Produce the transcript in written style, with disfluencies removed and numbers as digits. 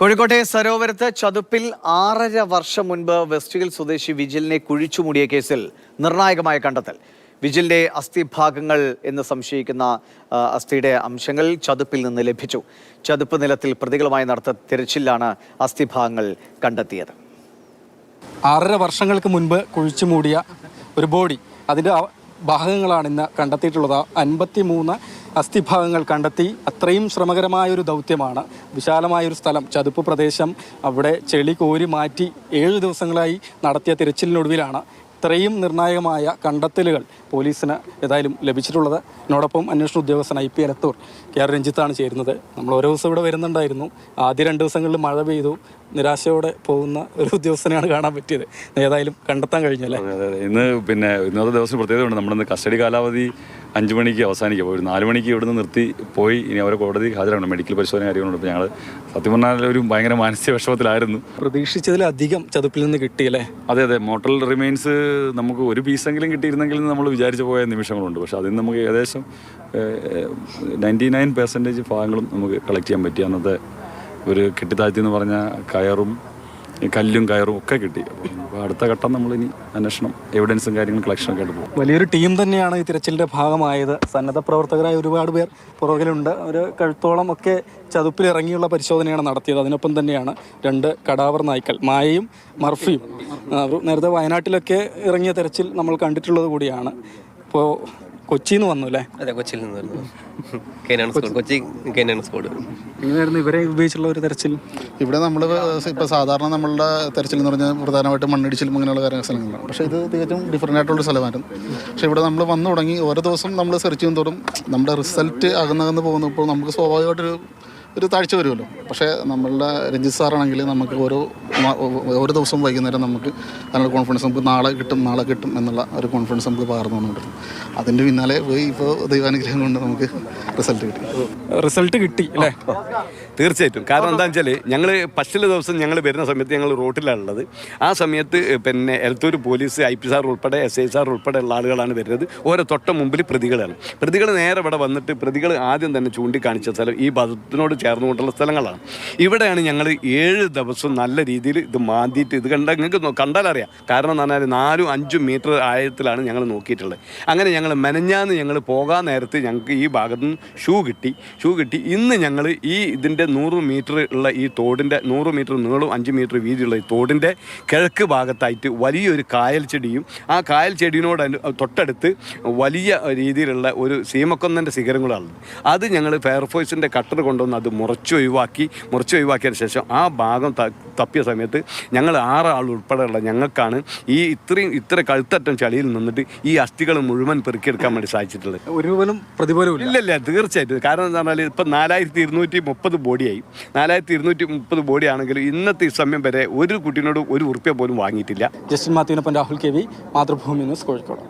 കോഴിക്കോട്ടെ സരോവരത്ത് ചതുപ്പിൽ 6.5 വർഷം മുൻപ് വെസ്റ്റ് ഹിൽ സ്വദേശി വിജിലിനെ കുഴിച്ചുമൂടിയ കേസിൽ നിർണായകമായ കണ്ടെത്തൽ. വിജിലിന്റെ അസ്ഥിഭാഗങ്ങൾ എന്ന് സംശയിക്കുന്ന അസ്ഥിയുടെ അംശങ്ങൾ ചതുപ്പിൽ നിന്ന് ലഭിച്ചു. ചതുപ്പ് നിലത്തിൽ പ്രതികളുമായി നടത്തിയ തിരച്ചിലാണ് അസ്ഥിഭാഗങ്ങൾ കണ്ടെത്തിയത്. 6.5 വർഷങ്ങൾക്ക് മുൻപ് കുഴിച്ചുമൂടിയ ഒരു ബോഡി, അതിൻ്റെ ഭാഗങ്ങളാണ് ഇന്ന് കണ്ടെത്തിയിട്ടുള്ളത്. 53 അസ്ഥിഭാഗങ്ങൾ കണ്ടെത്തി. അത്രയും ശ്രമകരമായൊരു ദൗത്യമാണ്. വിശാലമായൊരു സ്ഥലം, ചതുപ്പ് പ്രദേശം, അവിടെ ചെളി കോരി മാറ്റി 7 ദിവസങ്ങളായി നടത്തിയ തിരച്ചിലിനൊടുവിലാണ് ഇത്രയും നിർണായകമായ കണ്ടെത്തലുകൾ പോലീസിന് ഏതായാലും ലഭിച്ചിട്ടുള്ളത്. എന്നോടൊപ്പം അന്വേഷണ ഉദ്യോഗസ്ഥൻ IP എലത്തൂർ KR രഞ്ജിത്താണ് ചേരുന്നത്. നമ്മൾ ഓരോ ദിവസം ഇവിടെ വരുന്നുണ്ടായിരുന്നു. ആദ്യ 2 ദിവസങ്ങളിൽ മഴ പെയ്തു. നിരാശയോടെ പോകുന്ന ഒരു ഉദ്യോഗസ്ഥനെയാണ് കാണാൻ പറ്റിയത്. ഏതായാലും കണ്ടെത്താൻ കഴിഞ്ഞല്ലേ? ഇന്നത്തെ ദിവസം പ്രത്യേകതയുണ്ട്. നമ്മളിന്ന് കസ്റ്റഡി കാലാവധി 5 മണിക്ക് അവസാനിക്കുക. ഒരു 4 മണിക്ക് ഇവിടുന്ന് നിർത്തി പോയി. ഇനി അവരെ കോടതി ഹാജരാണ്. മെഡിക്കൽ പരിശോധന കാര്യങ്ങളുണ്ട്. ഇപ്പോൾ ഞങ്ങൾ സത്യം പറഞ്ഞാൽ ഒരു ഭയങ്കര മാനസിക വിഷമത്തിലായിരുന്നു. പ്രതീക്ഷിച്ചതിലധികം ചതുപ്പിൽ നിന്ന് കിട്ടിയല്ലേ? അതെ, മോട്ടൽ റിമൈൻസ് നമുക്ക് ഒരു പീസെങ്കിലും കിട്ടിയിരുന്നെങ്കിൽ നമ്മൾ വിചാരിച്ചു പോയ നിമിഷങ്ങളുണ്ട്. പക്ഷെ അതിന് നമുക്ക് ഏകദേശം 99% ഭാഗങ്ങളും നമുക്ക് കളക്ട് ചെയ്യാൻ പറ്റി. അന്നത്തെ ഒരു കെട്ടിത്താഴ്ത്തി എന്ന് പറഞ്ഞാൽ കല്ലും കയറും ഒക്കെ കിട്ടി. അപ്പോൾ അടുത്ത ഘട്ടം നമ്മളിനി അന്വേഷണം, എവിഡൻസും കാര്യങ്ങളും കളക്ഷനൊക്കെ ആയിട്ട് പോകും. വലിയൊരു ടീം തന്നെയാണ് ഈ തിരച്ചിലിൻ്റെ ഭാഗമായത്. സന്നദ്ധ പ്രവർത്തകരായ ഒരുപാട് പേർ പുറകിലുണ്ട്. ഒരു കഴുത്തോളം ഒക്കെ ചതുപ്പിൽ ഇറങ്ങിയുള്ള പരിശോധനയാണ് നടത്തിയത്. അതിനൊപ്പം തന്നെയാണ് 2 കടാവർ നായ്ക്കൾ, മായയും മർഫിയും. നേരത്തെ വയനാട്ടിലൊക്കെ ഇറങ്ങിയ തിരച്ചിൽ നമ്മൾ കണ്ടിട്ടുള്ളത് കൂടിയാണ്. ഇപ്പോൾ കൊച്ചിയിൽ നിന്ന് വന്നു അല്ലേ? അതെ, കൊച്ചിയിൽ നിന്ന് വരുന്നു. Kochi Kenan squad. ഇങ്ങനെയായിരുന്നു ഇവരെ ഉപയോഗിച്ചുള്ള ഒരു തെരച്ചിൽ. ഇവിടെ നമ്മൾ ഇപ്പോൾ സാധാരണ നമ്മളുടെ തെരച്ചിൽ എന്ന് പറഞ്ഞാൽ പ്രധാനമായിട്ടും മണ്ണിടിച്ചിലും അങ്ങനെയുള്ള സ്ഥലങ്ങളാണ്. പക്ഷേ ഇത് തികച്ചും ഡിഫറൻ്റ് ആയിട്ടുള്ള സ്ഥലമായിരുന്നു. പക്ഷേ ഇവിടെ നമ്മൾ വന്നു തുടങ്ങി ഓരോ ദിവസം നമ്മൾ സെർച്ച് ചെയ്യും തോറും നമ്മുടെ റിസൾട്ട് അകന്നകന്ന് പോകുന്നപ്പോൾ നമുക്ക് സ്വാഭാവികമായിട്ടൊരു താഴ്ച വരുമല്ലോ. പക്ഷേ നമ്മളുടെ രഞ്ജിത്ത് സാറാണെങ്കിൽ നമുക്ക് ഓരോ ദിവസവും വൈകുന്നേരം നമുക്ക് അതിനുള്ള കോൺഫിഡൻസ്, നമുക്ക് നാളെ കിട്ടും എന്നുള്ള ഒരു കോൺഫിഡൻസ് നമുക്ക് പകർന്നു വന്നുകൊണ്ടിരുന്നു. അതിൻ്റെ പിന്നാലെ പോയി ഇപ്പോൾ ദൈവാനുഗ്രഹം കൊണ്ട് നമുക്ക് റിസൾട്ട് കിട്ടി അല്ലേ? തീർച്ചയായിട്ടും. കാരണം എന്താണെന്ന് വെച്ചാൽ ഞങ്ങൾ ഫസ്റ്റിലെ ദിവസം ഞങ്ങൾ വരുന്ന സമയത്ത് ഞങ്ങൾ റോട്ടിലാണുള്ളത്. ആ സമയത്ത് എലത്തൂർ പോലീസ്, IP സാർ ഉൾപ്പെടെ SI സാർ ഉൾപ്പെടെ ഉള്ള ആളുകളാണ് വരുന്നത്. ഓരോ തൊട്ട മുമ്പിൽ പ്രതികൾ നേരെ ഇവിടെ വന്നിട്ട് പ്രതികൾ ആദ്യം തന്നെ ചൂണ്ടിക്കാണിച്ച സ്ഥലം ഈ ബദത്തിനോട് ചേർന്നുകൊണ്ടുള്ള സ്ഥലങ്ങളാണ്. ഇവിടെയാണ് ഞങ്ങൾ 7 ദിവസം നല്ല രീതിയിൽ ഇത് മാന്തിയിട്ട്, ഇത് നിങ്ങൾക്ക് കണ്ടാലറിയാം. കാരണം എന്ന് പറഞ്ഞാൽ 4-5 മീറ്റർ ആഴത്തിലാണ് ഞങ്ങൾ നോക്കിയിട്ടുള്ളത്. അങ്ങനെ ഞങ്ങൾ മെനഞ്ഞാന്ന് ഞങ്ങൾ പോകാൻ നേരത്ത് ഞങ്ങൾക്ക് ഈ ഭാഗത്തു നിന്ന് ഷൂ കിട്ടി. ഇന്ന് ഞങ്ങൾ ഇതിൻ്റെ 100 മീറ്റർ ഉള്ള ഈ തോടിൻ്റെ 100 മീറ്റർ നീളവും 5 മീറ്റർ വീതിയുള്ള ഈ തോടിൻ്റെ കിഴക്ക് ഭാഗത്തായിട്ട് വലിയൊരു കായൽ ചെടിയും, ആ കായൽ ചെടിയോട് തൊട്ടടുത്ത് വലിയ രീതിയിലുള്ള ഒരു സീമക്കൊന്നൻ്റെ ശിഖരങ്ങളാണ്. അത് ഞങ്ങൾ ഫയർഫോഴ്സിൻ്റെ കട്ടർ കൊണ്ടുവന്ന് അത് മുറിച്ച് ഒഴിവാക്കിയതിന് ശേഷം ആ ഭാഗം തപ്പിയ സമയത്ത് ഞങ്ങൾ 6 ആൾ ഉൾപ്പെടെയുള്ള ഞങ്ങൾക്കാണ് ഇത്ര കഴുത്തറ്റം ചളിയിൽ നിന്നിട്ട് ഈ അസ്ഥികൾ മുഴുവൻ പെറുക്കിയെടുക്കാൻ വേണ്ടി സാധിച്ചിട്ടുള്ളത്. ഒരു പ്രതിഫലവും ഇല്ല, തീർച്ചയായിട്ടും. കാരണം എന്താ പറഞ്ഞാൽ ഇപ്പം 4230 ബോഡിയായി. 4230 ബോഡി ആണെങ്കിലും ഇന്നത്തെ ഈ സമയം വരെ ഒരു കുട്ടീനോട് 1 ഉറുപ്പ്യ പോലും വാങ്ങിയിട്ടില്ല. ജസ്റ്റിൻ മാത്യുവിനൊപ്പം രാഹുൽ KV, മാതൃഭൂമി ന്യൂസ്, കോഴിക്കോട്.